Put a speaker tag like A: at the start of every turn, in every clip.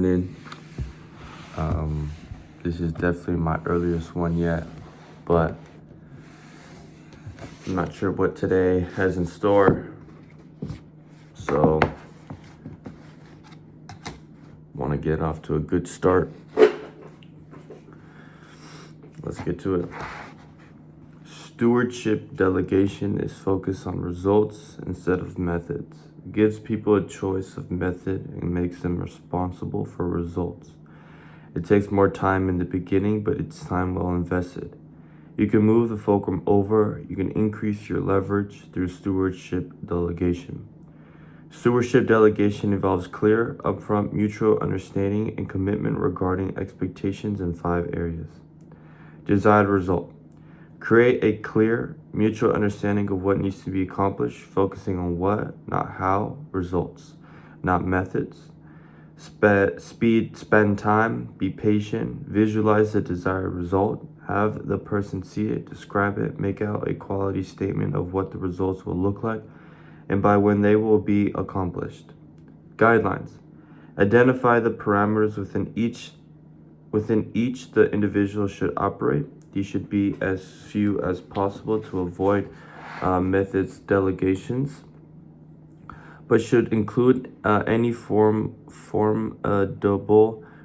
A: morning. This is definitely my earliest one yet, but I'm not sure what today has in store. So, want to get off to a good start. Let's get to it. Stewardship delegation is focused on results instead of methods. It gives people a choice of method and makes them responsible for results. It takes more time in the beginning, but it's time well invested. You can move the fulcrum over, you can increase your leverage through stewardship delegation. Stewardship delegation involves clear, upfront, mutual understanding and commitment regarding expectations in 5 areas. Desired result. Create a clear, mutual understanding of what needs to be accomplished, focusing on what, not how, results, not methods. Spend time, be patient, visualize the desired result, have the person see it, describe it, make out a quality statement of what the results will look like, and by when they will be accomplished. Guidelines. Identify the parameters within each the individual should operate. These should be as few as possible to avoid methods delegations, but should include any formidable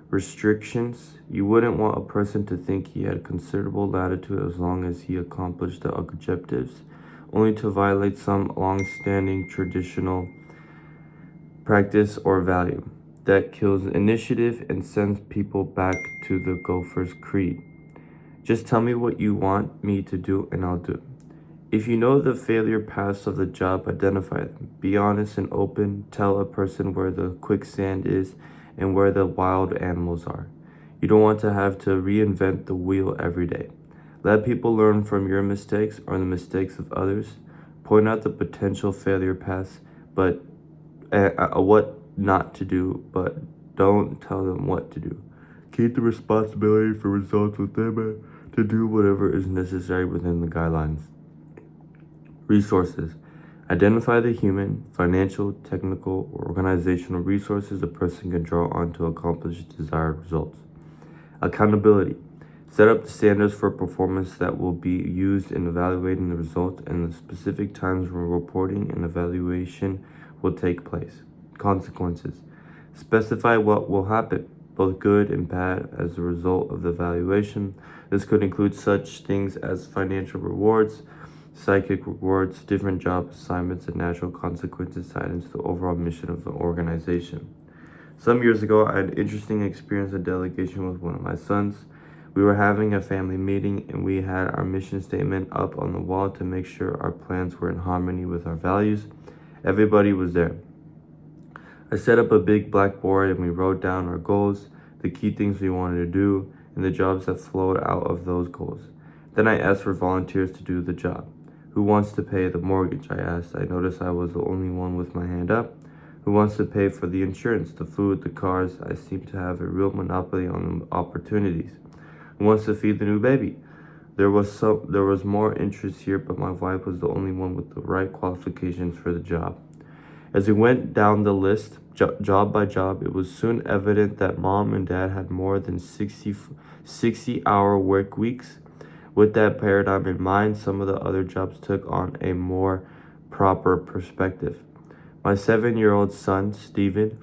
A: restrictions. You wouldn't want a person to think he had considerable latitude as long as he accomplished the objectives, only to violate some long-standing traditional practice or value that kills initiative and sends people back to the gopher's creed. Just tell me what you want me to do and I'll do it. If you know the failure paths of the job, identify them. Be honest and open. Tell a person where the quicksand is and where the wild animals are. You don't want to have to reinvent the wheel every day. Let people learn from your mistakes or the mistakes of others. Point out the potential failure paths, but what not to do, but don't tell them what to do. Keep the responsibility for results with them to do whatever is necessary within the guidelines. Resources. Identify the human, financial, technical, or organizational resources a person can draw on to accomplish desired results. Accountability. Set up the standards for performance that will be used in evaluating the results and the specific times when reporting and evaluation will take place. Consequences. Specify what will happen, both good and bad, as a result of the evaluation. This could include such things as financial rewards, psychic rewards, different job assignments, and natural consequences tied into the overall mission of the organization. Some years ago, I had an interesting experience of delegation with one of my sons. We were having a family meeting and we had our mission statement up on the wall to make sure our plans were in harmony with our values. Everybody was there. I set up a big blackboard and we wrote down our goals, the key things we wanted to do, and the jobs that flowed out of those goals. Then I asked for volunteers to do the job. Who wants to pay the mortgage? I asked. I noticed I was the only one with my hand up. Who wants to pay for the insurance, the food, the cars? I seem to have a real monopoly on the opportunities. Who wants to feed the new baby? There was more interest here, but my wife was the only one with the right qualifications for the job. As we went down the list, job by job, it was soon evident that mom and dad had more than 60-hour work weeks. With that paradigm in mind, some of the other jobs took on a more proper perspective. My 7-year-old son, Steven,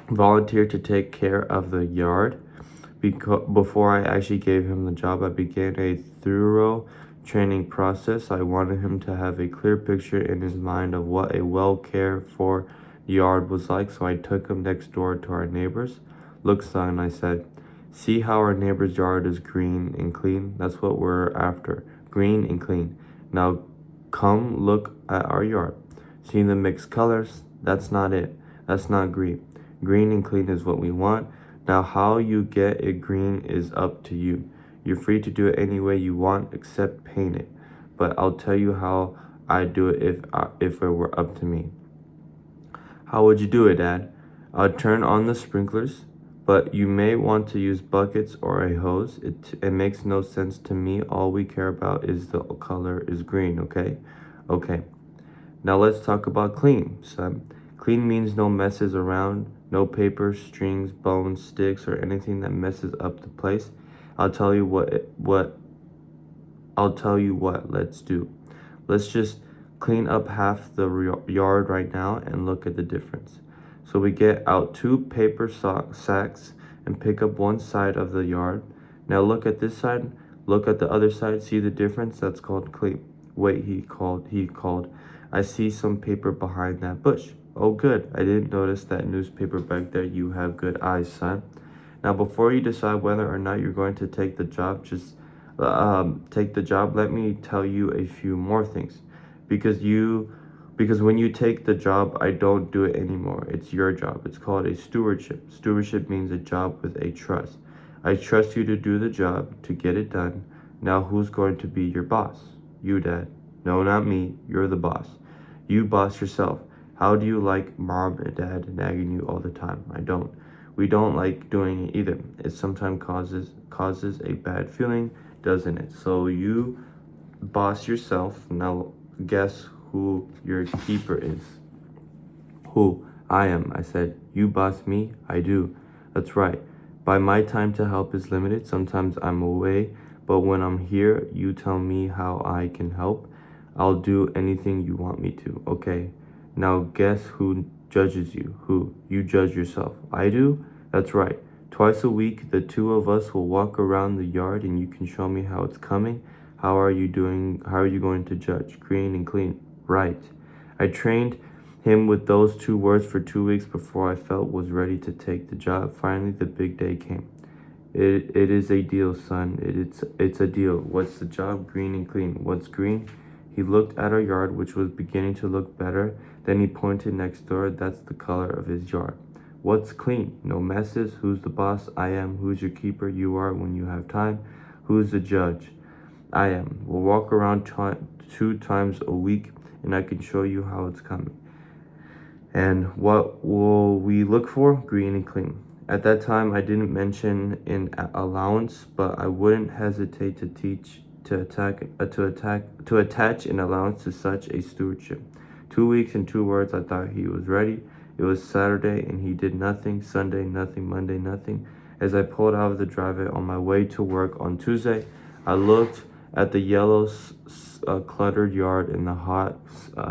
A: volunteered to take care of the yard. Before I actually gave him the job, I began a thorough training process. I wanted him to have a clear picture in his mind of what a well-cared-for yard was like, so I took him next door to our neighbors. Look, son, I said, see how our neighbor's yard is green and clean? That's what we're after, green and clean. Now come look at our yard. See the mixed colors? That's not it. That's not green. Green and clean is what we want. Now how you get it green is up to you. You're free to do it any way you want except paint it. But I'll tell you how I'd do it if it were up to me. How would you do it, Dad? I'd turn on the sprinklers, but you may want to use buckets or a hose. It makes no sense to me. All we care about is the color is green, okay? Okay. Now let's talk about clean, son. Clean means no messes around, no paper, strings, bones, sticks, or anything that messes up the place. I'll tell you what, let's do. Let's just clean up half the yard right now and look at the difference. So we get out 2 paper sacks and pick up one side of the yard. Now look at this side, look at the other side, see the difference? That's called clean. Wait, he called. I see some paper behind that bush. Oh good, I didn't notice that newspaper back there. You have good eyes, son. Now before you decide whether or not you're going to take the job, let me tell you a few more things. Because when you take the job, I don't do it anymore. It's your job. It's called a stewardship. Stewardship means a job with a trust. I trust you to do the job, to get it done. Now who's going to be your boss? You, Dad. No, not me. You're the boss. You boss yourself. How do you like Mom and Dad nagging you all the time? I don't. We don't like doing it either. It sometimes causes a bad feeling, doesn't it? So you boss yourself. Now guess who your keeper is. Who? I am, I said. You boss me? I do. That's right. By my time to help is limited. Sometimes I'm away, but when I'm here, you tell me how I can help. I'll do anything you want me to. Okay. Now guess who judges you? Who? You judge yourself. I do? That's right. Twice a week, the 2 of us will walk around the yard and you can show me how it's coming. How are you doing? How are you going to judge? Green and clean. Right. I trained him with those 2 words for 2 weeks before I felt was ready to take the job. Finally, the big day came. It is a deal, son. It's a deal. What's the job? Green and clean. What's green? He looked at our yard, which was beginning to look better. Then he pointed next door. That's the color of his yard. What's clean? No messes. Who's the boss? I am. Who's your keeper? You are when you have time. Who's the judge? I am. We'll walk around 2 times a week and I can show you how it's coming. And what will we look for? Green and clean. At that time, I didn't mention an allowance, but I wouldn't hesitate to attach an allowance to such a stewardship. 2 weeks and 2 words. I thought he was ready. It was Saturday and he did nothing. Sunday, nothing. Monday, nothing. As I pulled out of the driveway on my way to work on Tuesday, I looked at the yellow, cluttered yard and the hot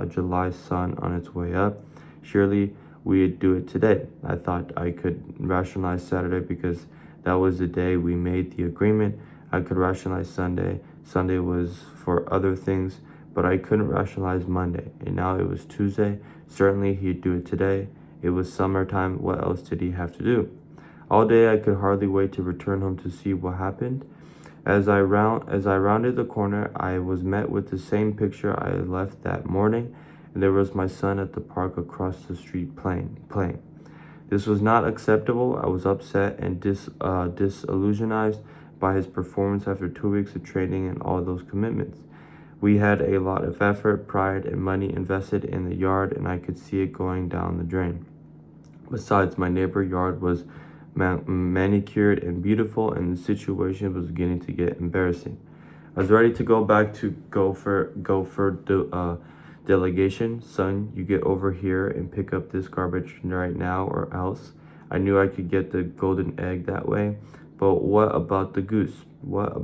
A: July sun on its way up. Surely we'd do it today. I thought I could rationalize Saturday because that was the day we made the agreement. I could rationalize Sunday. Sunday was for other things, but I couldn't rationalize Monday. And now it was Tuesday. Certainly he'd do it today. It was summertime. What else did he have to do? All day I could hardly wait to return home to see what happened. As I rounded the corner, I was met with the same picture I had left that morning, and there was my son at the park across the street playing. This was not acceptable. I was upset and disillusioned by his performance after 2 weeks of training and all those commitments. We had a lot of effort, pride, and money invested in the yard, and I could see it going down the drain. Besides, my neighbor's yard was manicured and beautiful, and the situation was beginning to get embarrassing. I was ready to go back to delegation. Son, you get over here and pick up this garbage right now or else. I knew I could get the golden egg that way. But what about the goose? What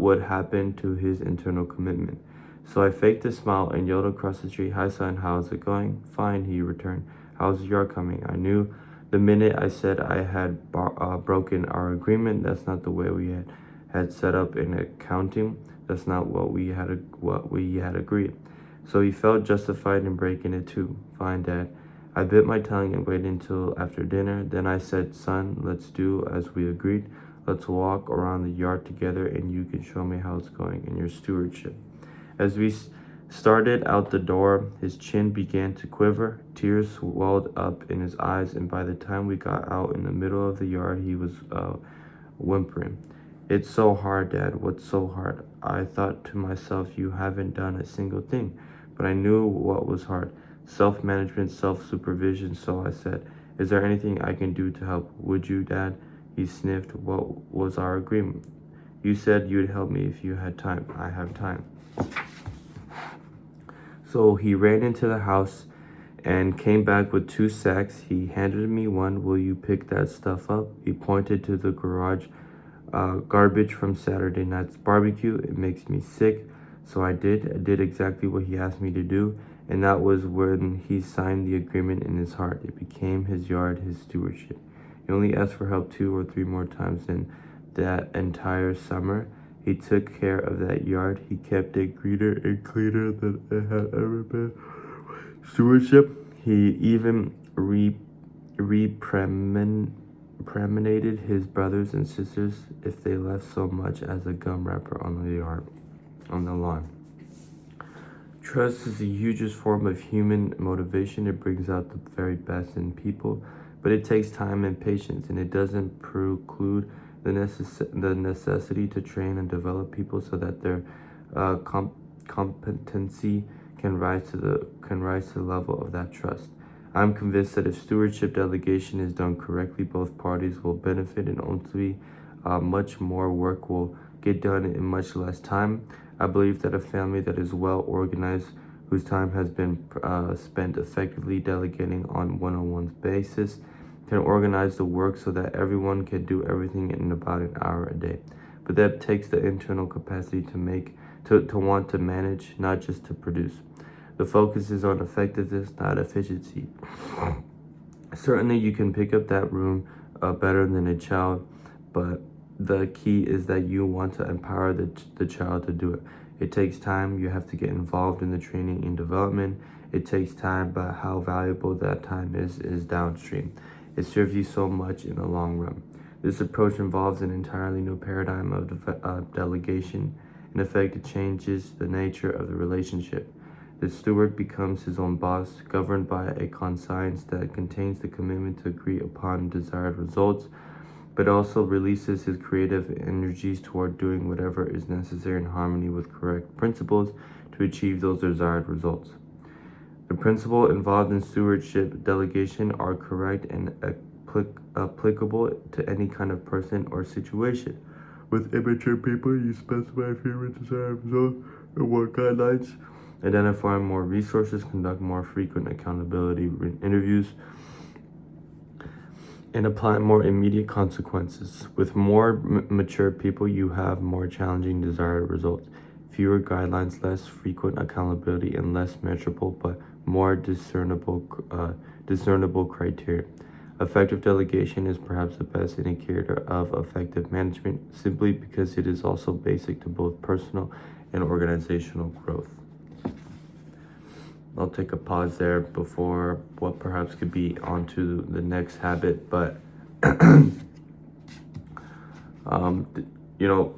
A: would happen to his internal commitment? So I faked a smile and yelled across the street, "Hi son, how's it going?" "Fine," he returned. "How's the yard coming?" I knew the minute I said I had broken our agreement. That's not the way we had set up in accounting. That's not what we had agreed. So he felt justified in breaking it too. "Fine, Dad." I bit my tongue and waited until after dinner. Then I said, "Son, let's do as we agreed. Let's walk around the yard together and you can show me how it's going in your stewardship." As we started out the door, his chin began to quiver. Tears welled up in his eyes, and by the time we got out in the middle of the yard, he was whimpering. "It's so hard, Dad." "What's so hard?" I thought to myself, you haven't done a single thing. But I knew what was hard. Self-management, self-supervision. So I said, "Is there anything I can do to help?" "Would you, Dad?" He sniffed. "What was our agreement?" "You said you'd help me if you had time." "I have time." So he ran into the house and came back with 2 sacks. He handed me one. Will you pick that stuff up? He pointed to the garage. Garbage from Saturday night's barbecue. It makes me sick. So I did exactly what he asked me to do. And that was when he signed the agreement in his heart. It became his yard, his stewardship. He only asked for help 2 or 3 more times in that entire summer. He took care of that yard. He kept it greener and cleaner than it had ever been. Stewardship. He even reprimandated his brothers and sisters if they left so much as a gum wrapper on the lawn. Trust is the hugest form of human motivation. It brings out the very best in people, but it takes time and patience, and it doesn't preclude the necessity to train and develop people so that their competency can rise to the level of that trust. I'm convinced that if stewardship delegation is done correctly, both parties will benefit, and ultimately much more work will get done in much less time. I believe that a family that is well organized, whose time has been spent effectively delegating on one-on-one basis, can organize the work so that everyone can do everything in about an hour a day. But that takes the internal capacity to want to manage, not just to produce. The focus is on effectiveness, not efficiency. Certainly, you can pick up that room better than a child, but the key is that you want to empower the child to do it. It takes time. You have to get involved in the training and development. It takes time, but how valuable that time is downstream. It serves you so much in the long run. This approach involves an entirely new paradigm of delegation. In effect, it changes the nature of the relationship. The steward becomes his own boss, governed by a conscience that contains the commitment to agree upon desired results, but also releases his creative energies toward doing whatever is necessary in harmony with correct principles to achieve those desired results. The principles involved in stewardship delegation are correct and applicable to any kind of person or situation. With immature people, you specify fewer desired results and work guidelines, identify more resources, conduct more frequent accountability interviews, and apply more immediate consequences. With more mature people, you have more challenging desired results. Fewer guidelines, less frequent accountability, and less measurable but more discernible criteria. Effective delegation is perhaps the best indicator of effective management, simply because it is also basic to both personal and organizational growth. I'll take a pause there before what perhaps could be onto the next habit, but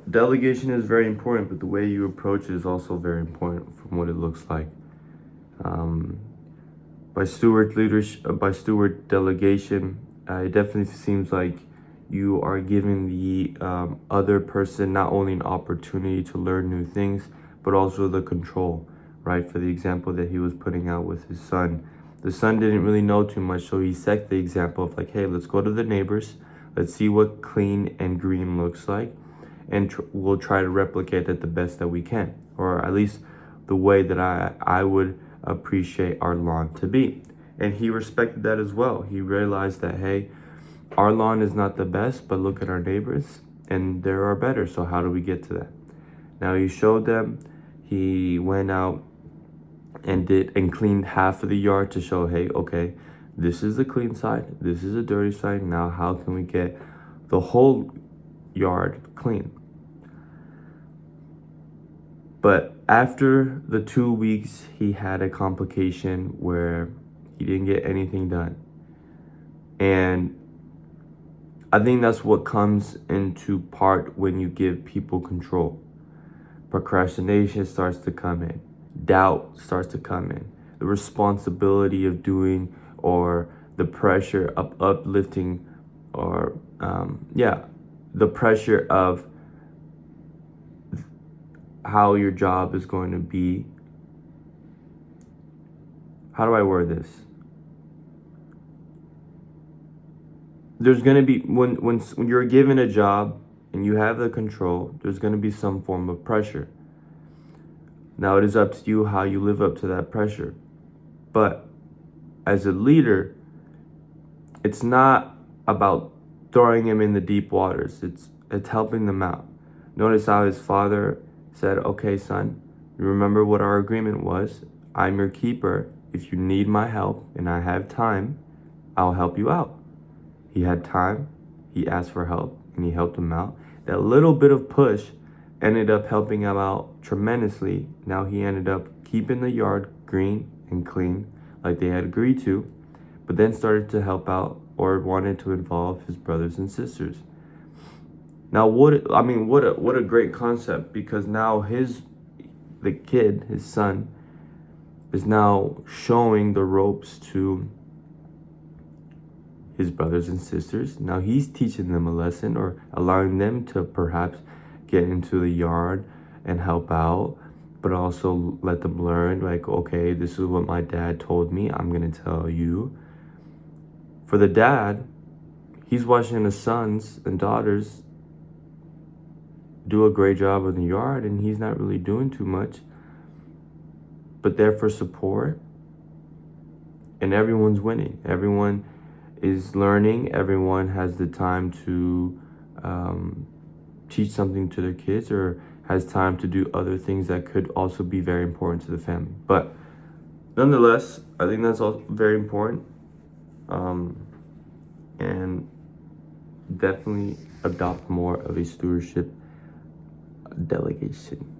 A: delegation is very important, but the way you approach it is also very important from what it looks like. By steward delegation, it definitely seems like you are giving the other person not only an opportunity to learn new things, but also the control. Right, for the example that he was putting out with his son. The son didn't really know too much, so he set the example of like, hey, let's go to the neighbors, let's see what clean and green looks like, and we'll try to replicate that the best that we can, or at least the way that I would appreciate our lawn to be. And he respected that as well. He realized that, hey, our lawn is not the best, but look at our neighbors, and there are better, so how do we get to that? Now he showed them. He went out and cleaned half of the yard to show, hey, okay, this is the clean side, this is the dirty side. Now how can we get the whole yard clean? But after the 2 weeks, he had a complication where he didn't get anything done. And I think that's what comes into part when you give people control. Procrastination starts to come in. Doubt starts to come in. The responsibility of doing, or the pressure of uplifting, or the pressure of how your job is going to be. How do I word this? There's going to be, when you're given a job and you have the control, there's going to be some form of pressure. Now it is up to you how you live up to that pressure. But as a leader, it's not about throwing him in the deep waters. It's helping them out. Notice how his father said, okay, son, you remember what our agreement was. I'm your keeper. If you need my help and I have time, I'll help you out. He had time, he asked for help, and he helped him out. That little bit of push ended up helping him out tremendously. Now he ended up keeping the yard green and clean like they had agreed to, but then started to help out or wanted to involve his brothers and sisters. Now what a great concept, because now the kid, his son, is now showing the ropes to his brothers and sisters. Now he's teaching them a lesson, or allowing them to perhaps get into the yard and help out, but also let them learn, like, okay, this is what my dad told me, I'm gonna tell you. For the dad, he's watching his sons and daughters do a great job in the yard, and he's not really doing too much, but they're for support, and everyone's winning. Everyone is learning. Everyone has the time to teach something to their kids, or has time to do other things that could also be very important to the family. But nonetheless, I think that's all very important, and definitely adopt more of a stewardship delegation.